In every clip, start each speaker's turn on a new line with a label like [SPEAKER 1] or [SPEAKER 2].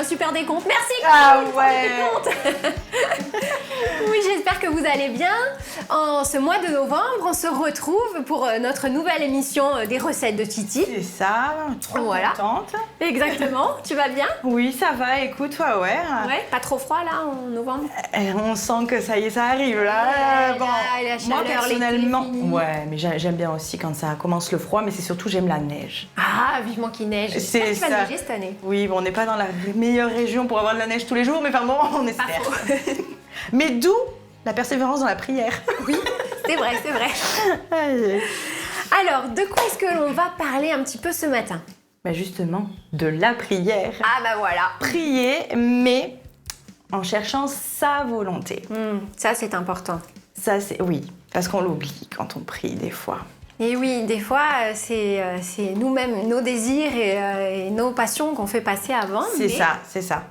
[SPEAKER 1] super décompte. Merci
[SPEAKER 2] Ah
[SPEAKER 1] Chloé,
[SPEAKER 2] ouais.
[SPEAKER 1] pour le décompte. Oui, j'espère que vous allez bien. En ce mois de novembre, on se retrouve pour notre nouvelle émission des recettes de Titi.
[SPEAKER 2] C'est ça, trop
[SPEAKER 1] Voilà.
[SPEAKER 2] contente.
[SPEAKER 1] Exactement. Tu vas bien?
[SPEAKER 2] Oui, ça va, écoute, ouais.
[SPEAKER 1] Ouais, pas trop froid là en novembre?
[SPEAKER 2] On sent que ça y est, ça arrive là.
[SPEAKER 1] Ouais,
[SPEAKER 2] Bon,
[SPEAKER 1] là, la
[SPEAKER 2] moi
[SPEAKER 1] chaleur,
[SPEAKER 2] personnellement,
[SPEAKER 1] l'été fini.
[SPEAKER 2] ouais, mais j'aime bien aussi quand ça commence le froid, mais c'est surtout j'aime la neige.
[SPEAKER 1] Ah, vivement qu'il neige.
[SPEAKER 2] C'est
[SPEAKER 1] J'espère qu'il va
[SPEAKER 2] ça.
[SPEAKER 1] neiger cette année.
[SPEAKER 2] Oui, bon, on n'est pas dans la meilleure région pour avoir de la neige tous les jours, mais enfin bon, on
[SPEAKER 1] Pas
[SPEAKER 2] espère.
[SPEAKER 1] faux.
[SPEAKER 2] Mais d'où la persévérance dans la prière.
[SPEAKER 1] Oui, c'est vrai, c'est vrai.
[SPEAKER 2] Aïe.
[SPEAKER 1] Alors, de quoi est-ce que l'on va parler un petit peu ce matin?
[SPEAKER 2] Bah justement, de la prière.
[SPEAKER 1] Ah bah voilà.
[SPEAKER 2] Prier, mais en cherchant sa volonté.
[SPEAKER 1] Ça, c'est important.
[SPEAKER 2] Ça, c'est oui, parce qu'on l'oublie quand on prie des fois.
[SPEAKER 1] Et oui, des fois, c'est nous-mêmes, nos désirs et nos passions qu'on fait passer avant.
[SPEAKER 2] C'est ça.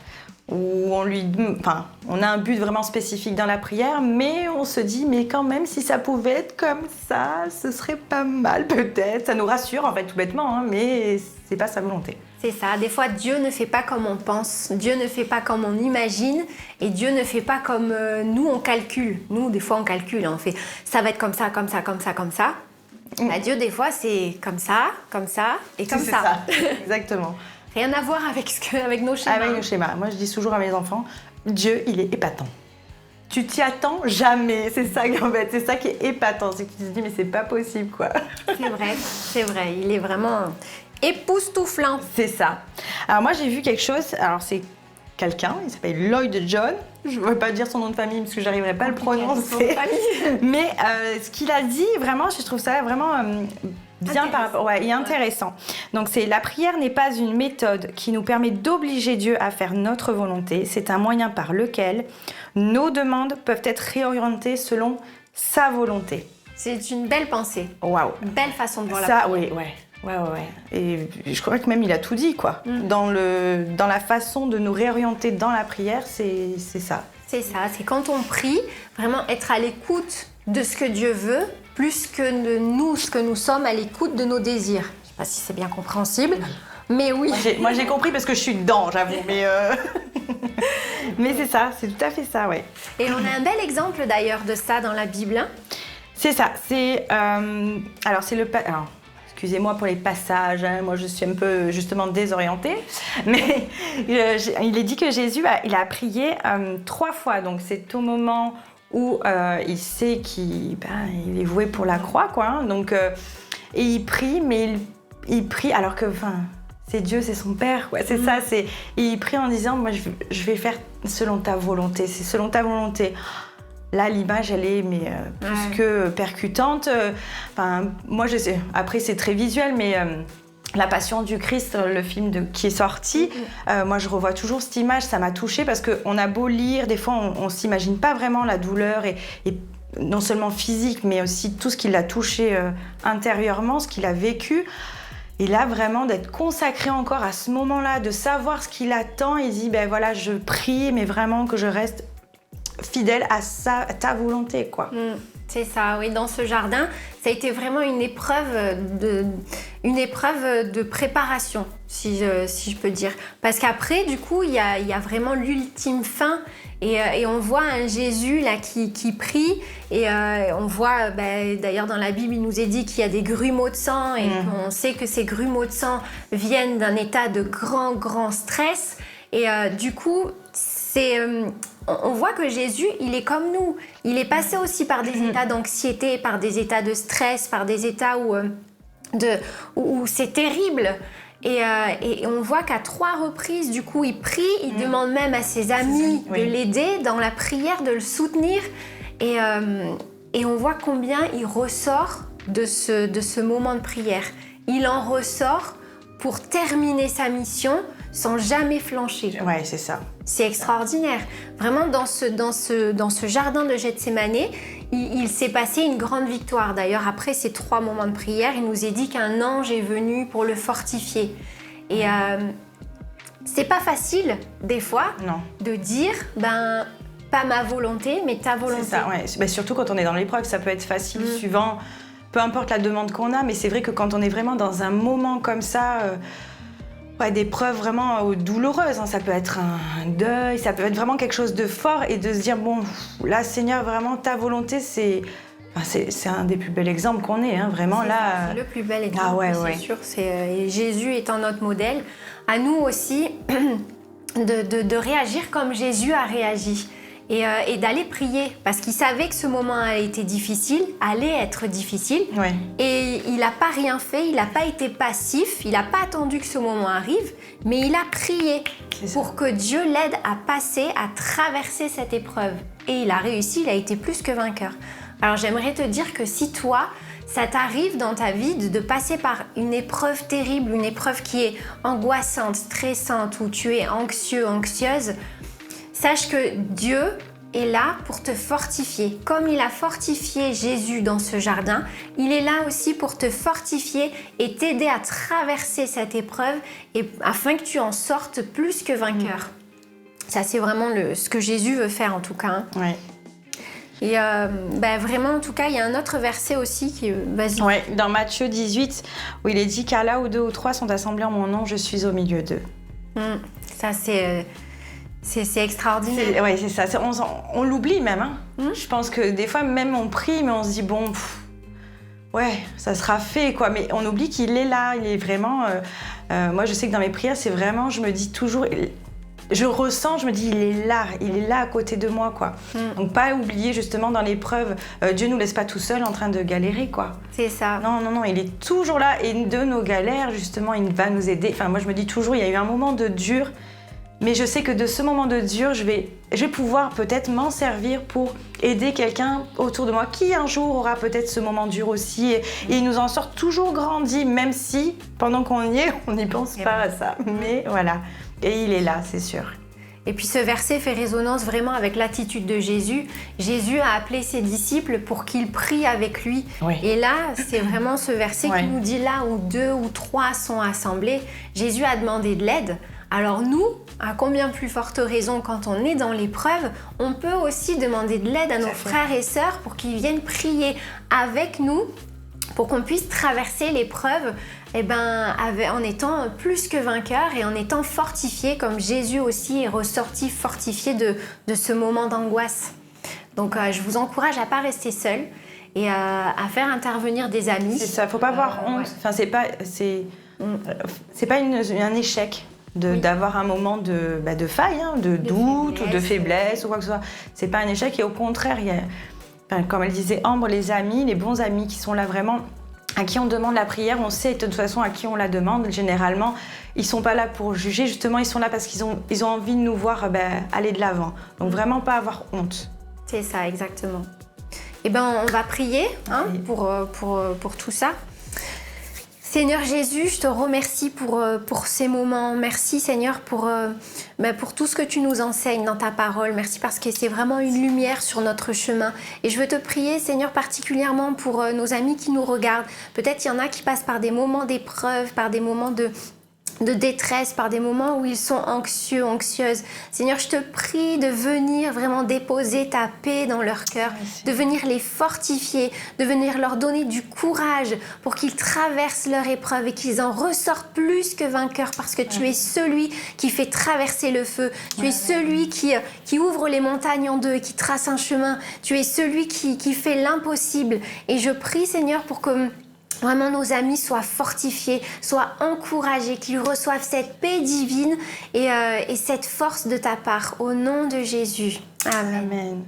[SPEAKER 2] Où on a un but vraiment spécifique dans la prière, mais on se dit, mais quand même, si ça pouvait être comme ça, ce serait pas mal peut-être. Ça nous rassure en fait, tout bêtement, hein, mais c'est pas sa volonté.
[SPEAKER 1] C'est ça. Des fois, Dieu ne fait pas comme on pense, Dieu ne fait pas comme on imagine, et Dieu ne fait pas comme nous, on calcule. Nous, des fois, on calcule, hein, on fait ça va être comme ça, comme ça, comme ça, comme ça. Bah, Dieu, des fois, c'est comme ça et comme
[SPEAKER 2] C'est
[SPEAKER 1] ça.
[SPEAKER 2] Exactement.
[SPEAKER 1] Rien à voir avec nos schémas.
[SPEAKER 2] Avec le schéma. Moi, je dis toujours à mes enfants, Dieu, il est épatant. Tu t'y attends jamais. C'est ça en fait, c'est ça qui est épatant. C'est que tu te dis, mais c'est pas possible, quoi.
[SPEAKER 1] C'est vrai. Il est vraiment époustouflant.
[SPEAKER 2] C'est ça. Alors moi, j'ai vu quelque chose. Alors c'est quelqu'un, il s'appelle Lloyd John. Je ne vais pas dire son nom de famille parce que j'arriverai pas à le prononcer. Mais ce qu'il a dit, vraiment, je trouve ça vraiment bien par rapport. Ouais, et intéressant. Donc c'est la prière n'est pas une méthode qui nous permet d'obliger Dieu à faire notre volonté. C'est un moyen par lequel nos demandes peuvent être réorientées selon sa volonté.
[SPEAKER 1] C'est une belle pensée.
[SPEAKER 2] Waouh.
[SPEAKER 1] Une belle façon de voir la
[SPEAKER 2] Ça,
[SPEAKER 1] prière.
[SPEAKER 2] oui, ouais. Et je crois que même il a tout dit, quoi. Dans la façon de nous réorienter dans la prière, c'est ça.
[SPEAKER 1] C'est ça, c'est quand on prie, vraiment être à l'écoute de ce que Dieu veut, plus que de nous, ce que nous sommes à l'écoute de nos désirs. Je sais pas si c'est bien compréhensible, mais oui.
[SPEAKER 2] Moi j'ai compris parce que je suis dedans, j'avoue, mais mais c'est ça, c'est tout à fait ça, ouais.
[SPEAKER 1] Et on a un bel exemple d'ailleurs de ça dans la Bible. Hein.
[SPEAKER 2] C'est ça, c'est alors c'est le alors, excusez-moi pour les passages, hein, moi je suis un peu justement désorientée, mais il est dit que Jésus il a prié 3 fois, donc c'est au moment où il sait qu'il est voué pour la croix, quoi, hein, donc et il prie, mais il prie alors que c'est Dieu, c'est son Père, ouais, c'est ça, il prie en disant moi je vais faire selon ta volonté, c'est selon ta volonté. Là, l'image, elle est plus que percutante. Moi, je sais. Après, c'est très visuel, mais La Passion du Christ, le film qui est sorti, moi, je revois toujours cette image. Ça m'a touchée parce qu'on a beau lire, des fois, on s'imagine pas vraiment la douleur et non seulement physique, mais aussi tout ce qui l'a touché intérieurement, ce qu'il a vécu. Et là, vraiment, d'être consacré encore à ce moment-là, de savoir ce qu'il attend, il dit, ben voilà, je prie, mais vraiment que je reste fidèle à ta volonté, quoi.
[SPEAKER 1] C'est ça, oui. Dans ce jardin, ça a été vraiment une épreuve de préparation, si je peux dire. Parce qu'après, du coup, il y a vraiment l'ultime fin. Et on voit un Jésus là qui prie. Et on voit, d'ailleurs dans la Bible, il nous est dit qu'il y a des grumeaux de sang. Et on sait que ces grumeaux de sang viennent d'un état de grand stress. Et du coup, on voit que Jésus, il est comme nous. Il est passé aussi par des états d'anxiété, par des états de stress, par des états où c'est terrible. Et on voit qu'à 3 reprises, du coup, il prie, il demande même à ses amis de l'aider dans la prière, de le soutenir. Et on voit combien il ressort de ce moment de prière. Il en ressort pour terminer sa mission sans jamais flancher.
[SPEAKER 2] Ouais, c'est ça.
[SPEAKER 1] C'est extraordinaire. Vraiment, dans ce jardin de Gethsémane, il s'est passé une grande victoire. D'ailleurs, après ces 3 moments de prière, il nous est dit qu'un ange est venu pour le fortifier. Et c'est pas facile, des fois, de dire, pas ma volonté, mais ta volonté.
[SPEAKER 2] C'est ça, ouais. Surtout quand on est dans l'épreuve, ça peut être facile, suivant, peu importe la demande qu'on a, mais c'est vrai que quand on est vraiment dans un moment comme ça... Ouais, des preuves vraiment douloureuses, hein. Ça peut être un deuil, ça peut être vraiment quelque chose de fort et de se dire, bon, là, Seigneur, vraiment, ta volonté, c'est un des plus bels exemples qu'on ait, hein. Vraiment,
[SPEAKER 1] C'est le plus bel exemple, c'est sûr. Et Jésus étant notre modèle, à nous aussi de réagir comme Jésus a réagi. Et d'aller prier, parce qu'il savait que ce moment allait être difficile.
[SPEAKER 2] Ouais.
[SPEAKER 1] Et il n'a pas rien fait, il n'a pas été passif, il n'a pas attendu que ce moment arrive, mais il a prié pour que Dieu l'aide à passer, à traverser cette épreuve. Et il a réussi, il a été plus que vainqueur. Alors j'aimerais te dire que si toi, ça t'arrive dans ta vie de passer par une épreuve terrible, une épreuve qui est angoissante, stressante, où tu es anxieux, anxieuse, sache que Dieu est là pour te fortifier. Comme il a fortifié Jésus dans ce jardin, il est là aussi pour te fortifier et t'aider à traverser cette épreuve afin que tu en sortes plus que vainqueur. Ça, c'est vraiment ce que Jésus veut faire en tout cas. Hein.
[SPEAKER 2] Ouais.
[SPEAKER 1] Et vraiment, en tout cas, il y a un autre verset aussi qui... Vas-y.
[SPEAKER 2] Ouais, dans Matthieu 18, où il est dit « Car là où 2 ou 3 sont assemblés en mon nom, je suis au milieu d'eux. »
[SPEAKER 1] Ça, c'est extraordinaire.
[SPEAKER 2] Oui, c'est ça. On l'oublie même. Hein. Je pense que des fois, même on prie, mais on se dit, bon, ouais, ça sera fait, quoi. Mais on oublie qu'il est là. Il est vraiment... moi, je sais que dans mes prières, c'est vraiment, je me dis toujours... Je ressens, je me dis, il est là à côté de moi, quoi. Donc, pas oublier, justement, dans l'épreuve, Dieu nous laisse pas tout seul en train de galérer, quoi.
[SPEAKER 1] C'est ça.
[SPEAKER 2] Non, il est toujours là. Et de nos galères, justement, il va nous aider. Enfin, moi, je me dis toujours, il y a eu un moment de dur... Mais je sais que de ce moment de dur, je vais pouvoir peut-être m'en servir pour aider quelqu'un autour de moi qui un jour aura peut-être ce moment dur aussi. Et il nous en sort toujours grandi, même si pendant qu'on y est, on n'y pense pas à ça. Mais voilà, et il est là, c'est sûr.
[SPEAKER 1] Et puis ce verset fait résonance vraiment avec l'attitude de Jésus. Jésus a appelé ses disciples pour qu'ils prient avec lui.
[SPEAKER 2] Oui.
[SPEAKER 1] Et là, c'est vraiment ce verset qui nous dit là où 2 ou 3 sont assemblés, Jésus a demandé de l'aide. Alors nous, à combien plus forte raison quand on est dans l'épreuve, on peut aussi demander de l'aide à nos frères et sœurs pour qu'ils viennent prier avec nous pour qu'on puisse traverser l'épreuve en étant plus que vainqueur et en étant fortifié comme Jésus aussi est ressorti fortifié de ce moment d'angoisse. Donc je vous encourage à ne pas rester seul et à faire intervenir des amis.
[SPEAKER 2] C'est ça, faut pas avoir honte. Enfin, c'est pas un échec. D'avoir un moment de faille, hein, de doute ou de faiblesse ou quoi que ce soit. C'est pas un échec et au contraire, il y a, comme elle disait Ambre, les amis, les bons amis qui sont là vraiment, à qui on demande la prière, on sait de toute façon à qui on la demande. Généralement, ils sont pas là pour juger, justement, ils sont là parce qu'ils ont envie de nous voir aller de l'avant. Donc vraiment pas avoir honte.
[SPEAKER 1] C'est ça, exactement. On va prier pour tout ça. Seigneur Jésus, je te remercie pour ces moments. Merci Seigneur pour tout ce que tu nous enseignes dans ta parole. Merci parce que c'est vraiment une lumière sur notre chemin. Et je veux te prier Seigneur particulièrement pour nos amis qui nous regardent. Peut-être il y en a qui passent par des moments d'épreuve, par des moments de détresse, par des moments où ils sont anxieux, anxieuses. Seigneur, je te prie de venir vraiment déposer ta paix dans leur cœur, de venir les fortifier, de venir leur donner du courage pour qu'ils traversent leur épreuve et qu'ils en ressortent plus que vainqueurs parce que tu es celui qui fait traverser le feu. Tu es celui qui ouvre les montagnes en deux et qui trace un chemin. Tu es celui qui fait l'impossible. Et je prie, Seigneur, pour que vraiment nos amis soient fortifiés, soient encouragés, qu'ils reçoivent cette paix divine et cette force de ta part. Au nom de Jésus. Amen.
[SPEAKER 2] Amen.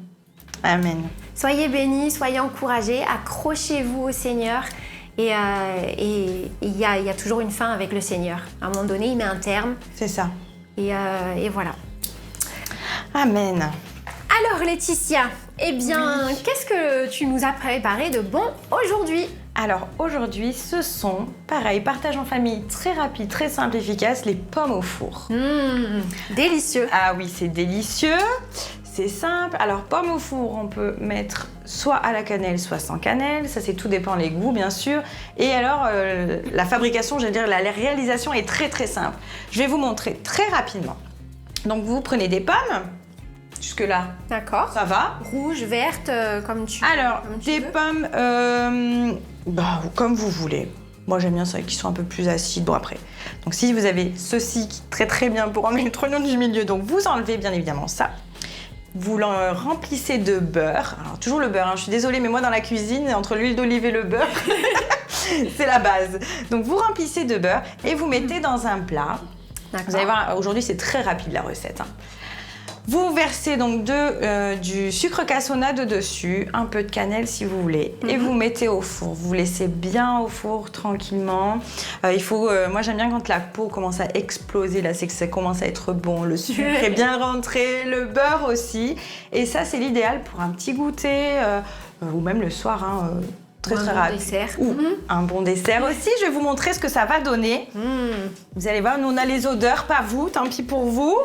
[SPEAKER 2] Amen.
[SPEAKER 1] Soyez bénis, soyez encouragés, accrochez-vous au Seigneur. Et il y a toujours une fin avec le Seigneur. À un moment donné, il met un terme.
[SPEAKER 2] C'est ça.
[SPEAKER 1] Et voilà.
[SPEAKER 2] Amen.
[SPEAKER 1] Alors Laetitia, qu'est-ce que tu nous as préparé de bon aujourd'hui ?
[SPEAKER 2] Alors aujourd'hui, ce sont, pareil, partage en famille très rapide, très simple, efficace, les pommes au four.
[SPEAKER 1] Délicieux.
[SPEAKER 2] Ah oui, c'est délicieux, c'est simple. Alors pommes au four, on peut mettre soit à la cannelle, soit sans cannelle. Ça, c'est tout dépend les goûts, bien sûr. Et alors, la fabrication, la réalisation est très très simple. Je vais vous montrer très rapidement. Donc vous prenez des pommes. Jusque-là,
[SPEAKER 1] d'accord.
[SPEAKER 2] Ça va.
[SPEAKER 1] Rouge, verte, comme tu
[SPEAKER 2] Alors, des pommes, comme vous voulez. Moi, j'aime bien ceux qui sont un peu plus acides. Bon, après. Donc, si vous avez ceci qui est très très bien pour enlever le trognon du milieu, donc vous enlevez bien évidemment ça. Vous le remplissez de beurre. Alors, toujours le beurre, hein. Je suis désolée, mais moi, dans la cuisine, entre l'huile d'olive et le beurre, c'est la base. Donc, vous remplissez de beurre et vous mettez dans un plat. Vous allez voir, aujourd'hui, c'est très rapide la recette. Hein. Vous versez donc du sucre cassonade dessus, un peu de cannelle si vous voulez, et vous mettez au four. Vous laissez bien au four tranquillement. Moi j'aime bien quand la peau commence à exploser, là c'est que ça commence à être bon, le sucre est bien rentré, le beurre aussi. Et ça c'est l'idéal pour un petit goûter, ou même le soir, hein, très
[SPEAKER 1] très
[SPEAKER 2] rapide.
[SPEAKER 1] Dessert.
[SPEAKER 2] Ou un bon dessert aussi. Je vais vous montrer ce que ça va donner. Vous allez voir, nous on a les odeurs, pas vous, tant pis pour vous.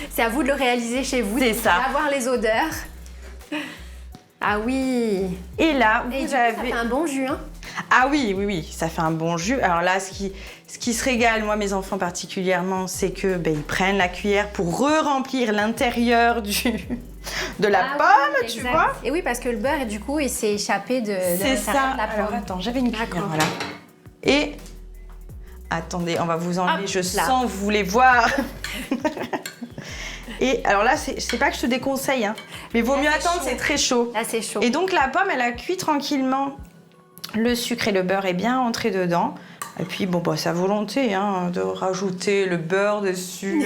[SPEAKER 1] C'est à vous de le réaliser chez vous.
[SPEAKER 2] C'est ça.
[SPEAKER 1] Avoir les odeurs. Ah oui.
[SPEAKER 2] Et là,
[SPEAKER 1] vous avez... Ça fait un bon jus, hein.
[SPEAKER 2] Ah oui, ça fait un bon jus. Alors là, ce qui se régale, moi, mes enfants particulièrement, c'est que ils prennent la cuillère pour re-remplir l'intérieur de la pomme, tu vois.
[SPEAKER 1] Et oui, parce que le beurre, du coup, il s'est échappé de
[SPEAKER 2] c'est ça.
[SPEAKER 1] De la pomme.
[SPEAKER 2] Alors attends, j'avais une cuillère, voilà. Et attendez, on va vous enlever.
[SPEAKER 1] Hop,
[SPEAKER 2] je
[SPEAKER 1] là.
[SPEAKER 2] sens, vous voulez voir. Et alors là, c'est pas que je te déconseille, hein, mais vaut mieux attendre, c'est très chaud.
[SPEAKER 1] Là, c'est chaud.
[SPEAKER 2] Et donc la pomme, elle a cuit tranquillement. Le sucre et le beurre est bien entré dedans. Et puis, bon, c'est à volonté hein, de rajouter le beurre dessus.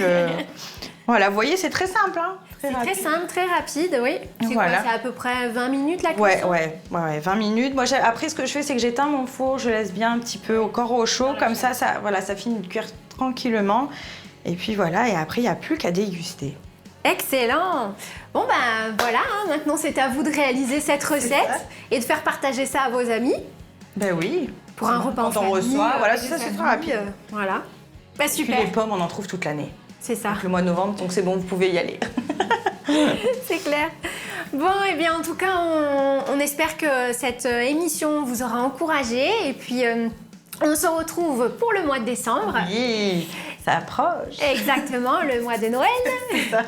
[SPEAKER 2] Voilà, vous voyez, c'est très simple. Hein,
[SPEAKER 1] c'est très simple, très rapide, oui. C'est
[SPEAKER 2] voilà.
[SPEAKER 1] quoi, c'est à peu près 20 minutes la cuisson?
[SPEAKER 2] Ouais, 20 minutes. Moi, après, ce que je fais, c'est que j'éteins mon four, je laisse bien un petit peu encore au chaud. Comme ça finit de cuire tranquillement. Et puis voilà, et après, il n'y a plus qu'à déguster.
[SPEAKER 1] Excellent. Bon voilà, hein, maintenant c'est à vous de réaliser cette recette et de faire partager ça à vos amis.
[SPEAKER 2] Ben oui.
[SPEAKER 1] Pour un repas en famille.
[SPEAKER 2] Quand on reçoit, voilà, c'est ça, c'est très rapide.
[SPEAKER 1] Voilà.
[SPEAKER 2] Et
[SPEAKER 1] Super.
[SPEAKER 2] puis les pommes, on en trouve toute l'année.
[SPEAKER 1] C'est ça.
[SPEAKER 2] Donc, le mois de novembre, donc c'est bon, vous pouvez y aller.
[SPEAKER 1] C'est clair. Bon, et bien en tout cas, on espère que cette émission vous aura encouragé et puis on se retrouve pour le mois de décembre.
[SPEAKER 2] Oui, ça approche.
[SPEAKER 1] Exactement, le mois de Noël.
[SPEAKER 2] C'est ça.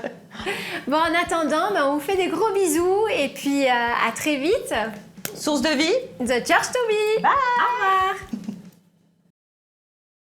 [SPEAKER 1] Bon, en attendant, on vous fait des gros bisous et puis à très vite.
[SPEAKER 2] Source de vie.
[SPEAKER 1] The Church to be.
[SPEAKER 2] Bye.
[SPEAKER 1] Au revoir.